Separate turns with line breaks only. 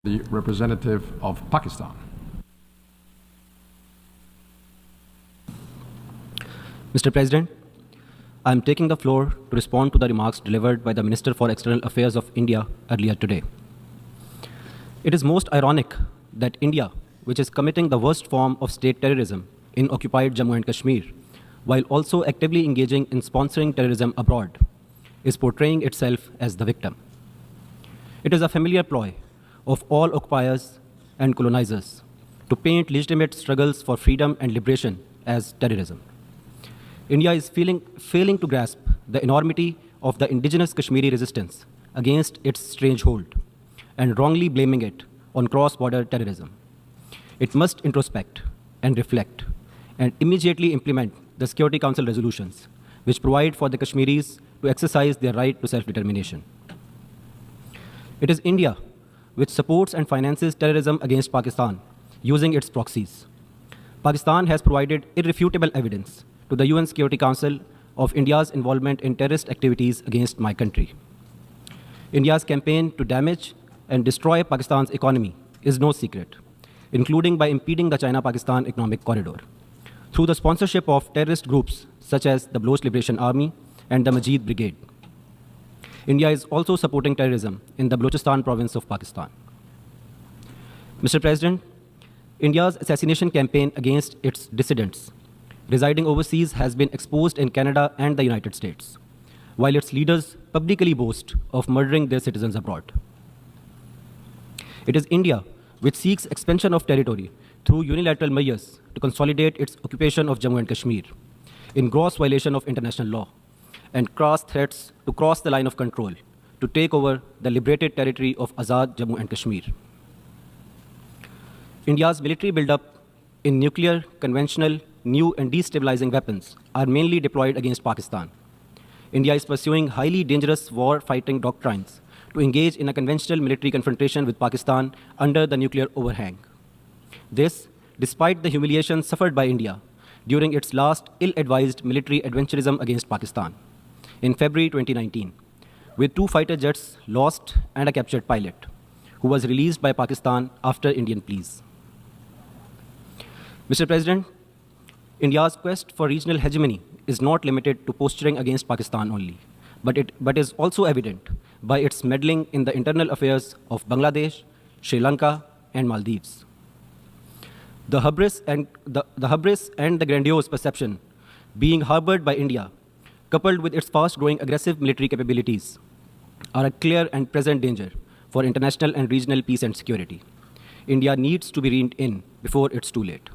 The representative of Pakistan.
Mr. President, I am taking the floor to respond to the remarks delivered by the Minister for External Affairs of India earlier today. It is most ironic that India, which is committing the worst form of state terrorism in occupied Jammu and Kashmir, while also actively engaging in sponsoring terrorism abroad, is portraying itself as the victim. It is a familiar ploy of all occupiers and colonizers to paint legitimate struggles for freedom and liberation as terrorism. India is failing to grasp the enormity of the indigenous Kashmiri resistance against its strange hold and wrongly blaming it on cross-border terrorism. It must introspect and reflect and immediately implement the Security Council resolutions which provide for the Kashmiris to exercise their right to self-determination. It is India which supports and finances terrorism against Pakistan using its proxies. Pakistan has provided irrefutable evidence to the UN Security Council of India's involvement in terrorist activities against my country. India's campaign to damage and destroy Pakistan's economy is no secret, including by impeding the China-Pakistan economic corridor through the sponsorship of terrorist groups such as the Baloch Liberation Army and the Majid Brigade. India is also supporting terrorism in the Balochistan province of Pakistan. Mr. President, India's assassination campaign against its dissidents residing overseas has been exposed in Canada and the United States, while its leaders publicly boast of murdering their citizens abroad. It is India which seeks expansion of territory through unilateral measures to consolidate its occupation of Jammu and Kashmir in gross violation of international law and crass threats to cross the line of control to take over the liberated territory of Azad Jammu and Kashmir. India's military buildup in nuclear, conventional, new and destabilizing weapons are mainly deployed against Pakistan. India is pursuing highly dangerous war-fighting doctrines to engage in a conventional military confrontation with Pakistan under the nuclear overhang. This, despite the humiliation suffered by India during its last ill-advised military adventurism against Pakistan in February 2019, with 2 fighter jets lost and a captured pilot, who was released by Pakistan after Indian pleas. Mr. President, India's quest for regional hegemony is not limited to posturing against Pakistan only, but is also evident by its meddling in the internal affairs of Bangladesh, Sri Lanka, and Maldives. The hubris and the grandiose perception being harbored by India, coupled with its fast-growing aggressive military capabilities, are a clear and present danger for international and regional peace and security. India needs to be reined in before it's too late.